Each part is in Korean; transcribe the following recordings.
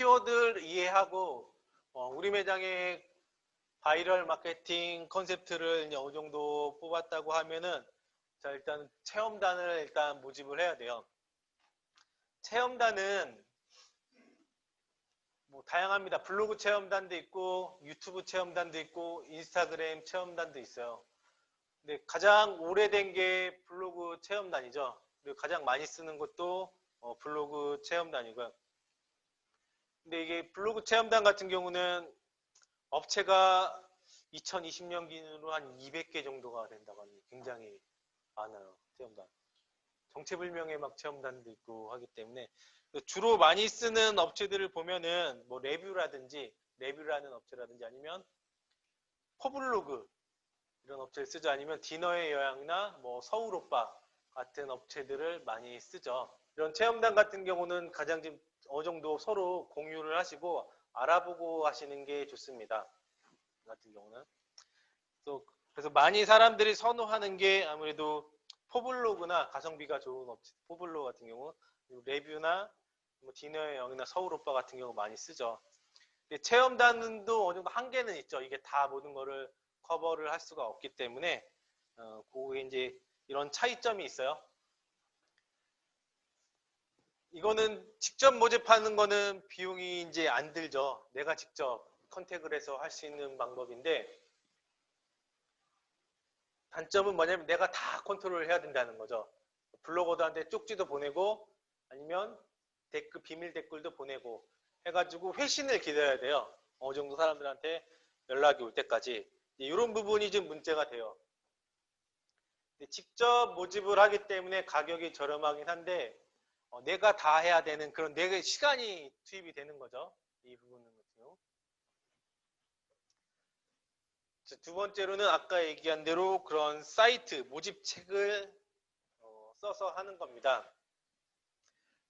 키워드를 이해하고 우리 매장의 바이럴 마케팅 컨셉트를 이제 어느 정도 뽑았다고 하면은 자, 일단 체험단을 일단 모집을 해야 돼요. 체험단은 뭐 다양합니다. 블로그 체험단도 있고 유튜브 체험단도 있고 인스타그램 체험단도 있어요. 근데 가장 오래된 게 블로그 체험단이죠. 그리고 가장 많이 쓰는 것도 블로그 체험단이고요. 근데 이게 블로그 체험단 같은 경우는 업체가 2020년 기준으로 한 200개 정도가 된다고 합니다. 굉장히 많아요. 체험단. 정체불명의 막 체험단도 있고 하기 때문에 주로 많이 쓰는 업체들을 보면은 뭐 레뷰라는 업체라든지 아니면 퍼블로그 이런 업체를 쓰죠. 아니면 디너의 여양이나 뭐 서울오빠 같은 업체들을 많이 쓰죠. 이런 체험단 같은 경우는 가장 좀 어느 정도 서로 공유를 하시고 알아보고 하시는 게 좋습니다. 같은 경우는 그래서 많이 사람들이 선호하는 게 아무래도 포블로그나 가성비가 좋은 업체, 포블로그 같은 경우 레뷰나 뭐 디너의 영이나 서울오빠 같은 경우 많이 쓰죠. 근데 체험단도 어느 정도 한계는 있죠. 이게 다 모든 거를 커버를 할 수가 없기 때문에 그게 이제 이런 차이점이 있어요. 이거는 직접 모집하는 거는 비용이 이제 안 들죠. 내가 직접 컨택을 해서 할 수 있는 방법인데 단점은 뭐냐면 내가 다 컨트롤을 해야 된다는 거죠. 블로거들한테 쪽지도 보내고 아니면 비밀 댓글도 보내고 해가지고 회신을 기다려야 돼요. 어느 정도 사람들한테 연락이 올 때까지. 이런 부분이 좀 문제가 돼요. 직접 모집을 하기 때문에 가격이 저렴하긴 한데 내가 다 해야 되는 그런 내 시간이 투입이 되는 거죠. 이 부분은 같은 두 번째로는 아까 얘기한 대로 그런 사이트 모집책을 써서 하는 겁니다.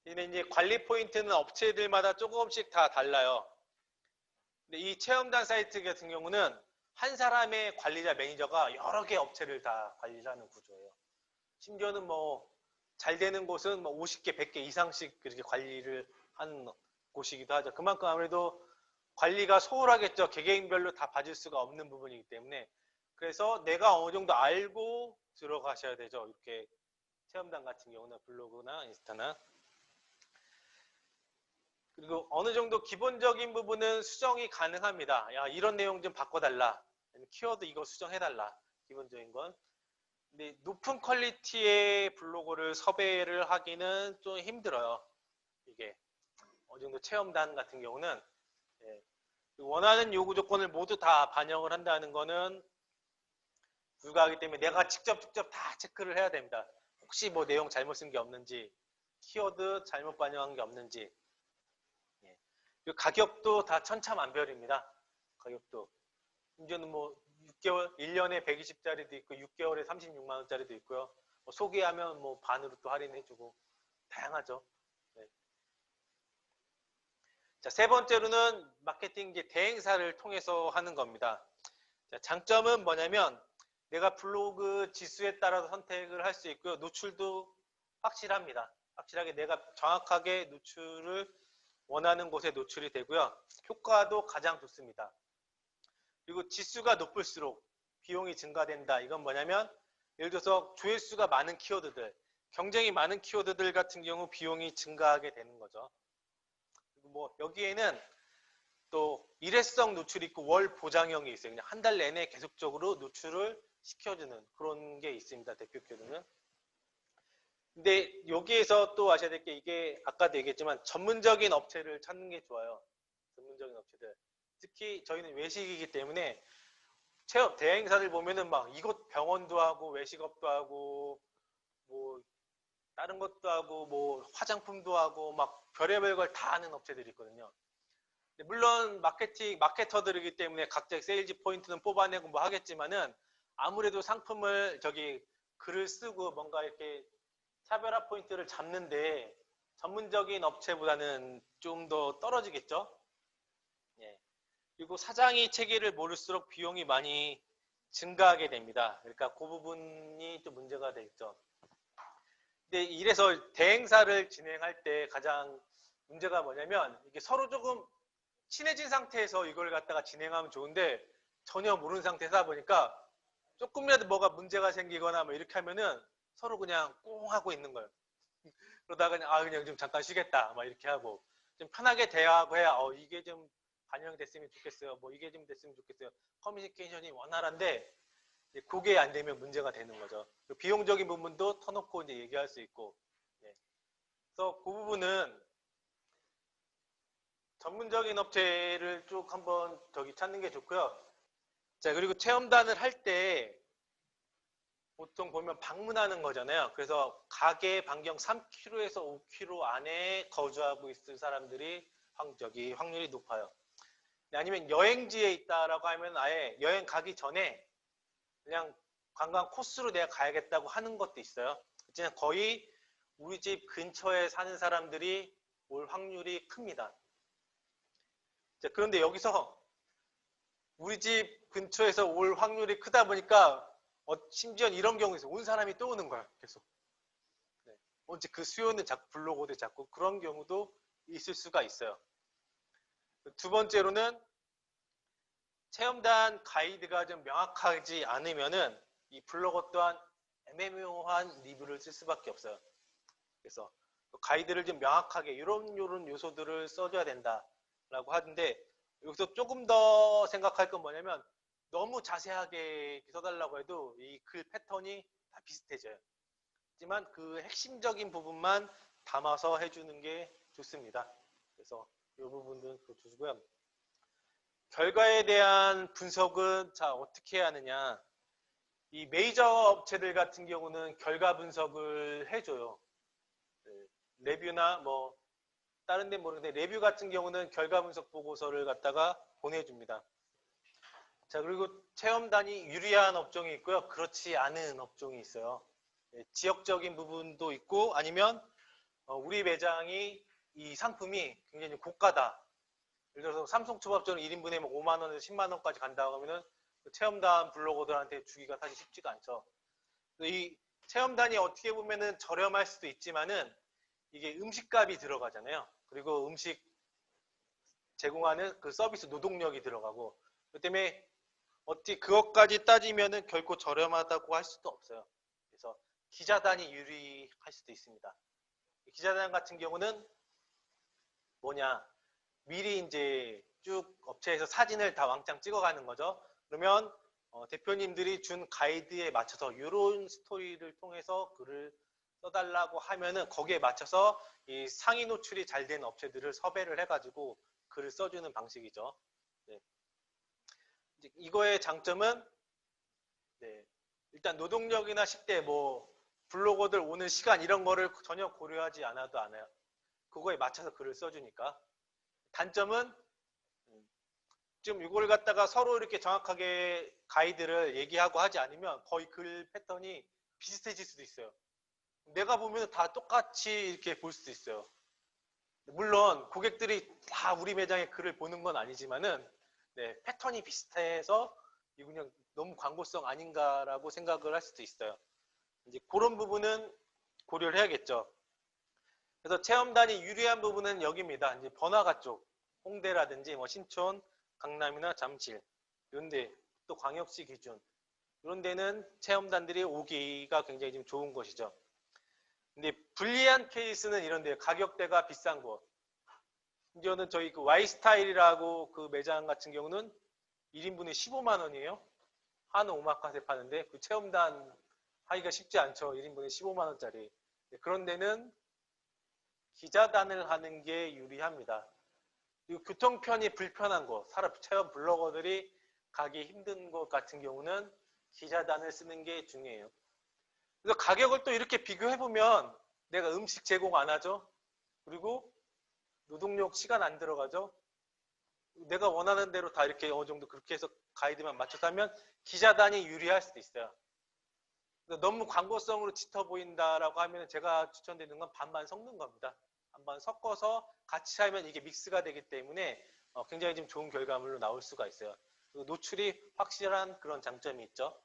근데 이제 관리 포인트는 업체들마다 조금씩 다 달라요. 근데 이 체험단 사이트 같은 경우는 한 사람의 관리자 매니저가 여러 개 업체를 다 관리를 하는 구조예요. 심지어는 뭐 잘 되는 곳은 뭐 50개, 100개 이상씩 그렇게 관리를 하는 곳이기도 하죠. 그만큼 아무래도 관리가 소홀하겠죠. 개개인별로 다 봐줄 수가 없는 부분이기 때문에. 그래서 내가 어느 정도 알고 들어가셔야 되죠. 이렇게 체험단 같은 경우는 블로그나 인스타나. 그리고 어느 정도 기본적인 부분은 수정이 가능합니다. 야, 이런 내용 좀 바꿔달라. 키워드 이거 수정해달라. 기본적인 건. 근데 높은 퀄리티의 블로그를 섭외를 하기는 좀 힘들어요. 이게 어느 정도 체험단 같은 경우는 원하는 요구 조건을 모두 다 반영을 한다는 거는 불가하기 때문에 내가 직접 다 체크를 해야 됩니다. 혹시 뭐 내용 잘못 쓴 게 없는지, 키워드 잘못 반영한 게 없는지. 가격도 다 천차만별입니다. 가격도. 이제는 뭐 6개월, 1년에 120짜리도 있고 6개월에 36만 원짜리도 있고요. 뭐 소개하면 뭐 반으로 또 할인해주고 다양하죠. 네. 자, 세 번째로는 마케팅 이제 대행사를 통해서 하는 겁니다. 자, 장점은 뭐냐면 내가 블로그 지수에 따라서 선택을 할 수 있고요. 노출도 확실합니다. 확실하게 내가 정확하게 노출을 원하는 곳에 노출이 되고요. 효과도 가장 좋습니다. 그리고 지수가 높을수록 비용이 증가된다. 이건 뭐냐면 예를 들어서 조회수가 많은 키워드들, 경쟁이 많은 키워드들 같은 경우 비용이 증가하게 되는 거죠. 그리고 뭐 여기에는 또 일회성 노출이 있고 월 보장형이 있어요. 그냥 한 달 내내 계속적으로 노출을 시켜주는 그런 게 있습니다. 대표 키워드는. 근데 여기에서 또 아셔야 될 게 이게 아까도 얘기했지만 전문적인 업체를 찾는 게 좋아요. 전문적인 업체들. 특히 저희는 외식이기 때문에 체험 대행사들 보면은 막 이곳 병원도 하고 외식업도 하고 뭐 다른 것도 하고 뭐 화장품도 하고 막 별의별 걸 다 하는 업체들이 있거든요. 물론 마케터들이기 때문에 각자 세일즈 포인트는 뽑아내고 뭐 하겠지만은 아무래도 상품을 글을 쓰고 뭔가 이렇게 차별화 포인트를 잡는데 전문적인 업체보다는 좀 더 떨어지겠죠. 예. 그리고 사장이 체계를 모를수록 비용이 많이 증가하게 됩니다. 그러니까 그 부분이 좀 문제가 되겠죠. 근데 이래서 대행사를 진행할 때 가장 문제가 뭐냐면 이게 서로 조금 친해진 상태에서 이걸 갖다가 진행하면 좋은데 전혀 모르는 상태에서 하다 보니까 조금이라도 뭐가 문제가 생기거나 뭐 이렇게 하면은 서로 그냥 꽁 하고 있는 거예요. 그러다가 그냥 그냥 좀 잠깐 쉬겠다 막 이렇게 하고 좀 편하게 대화하고 해야 이게 좀 반영됐으면 좋겠어요. 뭐 이게 좀 됐으면 좋겠어요. 커뮤니케이션이 원활한데 그게 안 되면 문제가 되는 거죠. 비용적인 부분도 터놓고 이제 얘기할 수 있고. 네. 그래서 그 부분은 전문적인 업체를 쭉 한번 찾는 게 좋고요. 자, 그리고 체험단을 할 때 보통 보면 방문하는 거잖아요. 그래서 가게 반경 3km에서 5km 안에 거주하고 있을 사람들이 확률이 높아요. 아니면 여행지에 있다라고 하면 아예 여행 가기 전에 그냥 관광 코스로 내가 가야겠다고 하는 것도 있어요. 그냥 거의 우리 집 근처에 사는 사람들이 올 확률이 큽니다. 자, 그런데 여기서 우리 집 근처에서 올 확률이 크다 보니까 심지어 이런 경우에서 온 사람이 또 오는 거야 계속. 네. 언제 그 수요는 자꾸 불러오고 자꾸 그런 경우도 있을 수가 있어요. 두 번째로는 체험단 가이드가 좀 명확하지 않으면은 이 블로거 또한 애매모호한 리뷰를 쓸 수밖에 없어요. 그래서 가이드를 좀 명확하게 이런 요소들을 써줘야 된다라고 하는데 여기서 조금 더 생각할 건 뭐냐면 너무 자세하게 써달라고 해도 이 글 패턴이 다 비슷해져요. 하지만 그 핵심적인 부분만 담아서 해주는 게 좋습니다. 그래서 이 부분도 주시고요. 결과에 대한 분석은 자 어떻게 해야 하느냐. 이 메이저 업체들 같은 경우는 결과 분석을 해줘요. 레뷰나 뭐 다른 데는 모르는데 레뷰 같은 경우는 결과 분석 보고서를 갖다가 보내줍니다. 자, 그리고 체험단이 유리한 업종이 있고요. 그렇지 않은 업종이 있어요. 지역적인 부분도 있고 아니면 우리 매장이 이 상품이 굉장히 고가다. 예를 들어서 삼성초밥전은 1인분에 5만 원에서 10만 원까지 간다고 하면은 체험단 블로거들한테 주기가 사실 쉽지가 않죠. 이 체험단이 어떻게 보면은 저렴할 수도 있지만은 이게 음식값이 들어가잖아요. 그리고 음식 제공하는 그 서비스 노동력이 들어가고 그 때문에 어떻게 그것까지 따지면은 결코 저렴하다고 할 수도 없어요. 그래서 기자단이 유리할 수도 있습니다. 기자단 같은 경우는 뭐냐 미리 이제 쭉 업체에서 사진을 다 왕창 찍어가는 거죠. 그러면 대표님들이 준 가이드에 맞춰서 이런 스토리를 통해서 글을 써달라고 하면은 거기에 맞춰서 이 상위 노출이 잘 된 업체들을 섭외를 해가지고 글을 써주는 방식이죠. 네. 이거의 장점은 네. 일단 노동력이나 10대 뭐 블로거들 오는 시간 이런 거를 전혀 고려하지 않아도 않아요. 그거에 맞춰서 글을 써주니까. 단점은 지금 이걸 갖다가 서로 이렇게 정확하게 가이드를 얘기하고 하지 않으면 거의 글 패턴이 비슷해질 수도 있어요. 내가 보면 다 똑같이 이렇게 볼 수도 있어요. 물론 고객들이 다 우리 매장의 글을 보는 건 아니지만은 네, 패턴이 비슷해서 이거 그냥 너무 광고성 아닌가라고 생각을 할 수도 있어요. 이제 그런 부분은 고려를 해야겠죠. 그래서 체험단이 유리한 부분은 여기입니다. 이제 번화가 쪽, 홍대라든지 뭐 신촌, 강남이나 잠실, 이런데 또 광역시 기준 이런 데는 체험단들이 오기가 굉장히 좀 좋은 곳이죠. 근데 불리한 케이스는 이런데요. 가격대가 비싼 곳. 심지어는 저희 그 Y스타일이라고 그 매장 같은 경우는 1인분에 15만 원이에요. 한우 오마카세 파는데 그 체험단 하기가 쉽지 않죠. 1인분에 15만 원짜리. 그런 데는 기자단을 하는 게 유리합니다. 그리고 교통편이 불편한 곳, 체험 블로거들이 가기 힘든 곳 같은 경우는 기자단을 쓰는 게 중요해요. 그래서 가격을 또 이렇게 비교해보면 내가 음식 제공 안 하죠. 그리고 노동력 시간 안 들어가죠. 내가 원하는 대로 다 이렇게 어느 정도 그렇게 해서 가이드만 맞춰서 하면 기자단이 유리할 수도 있어요. 너무 광고성으로 짙어 보인다라고 하면 제가 추천드리는 건 반반 섞는 겁니다. 반반 섞어서 같이 하면 이게 믹스가 되기 때문에 굉장히 좀 좋은 결과물로 나올 수가 있어요. 노출이 확실한 그런 장점이 있죠.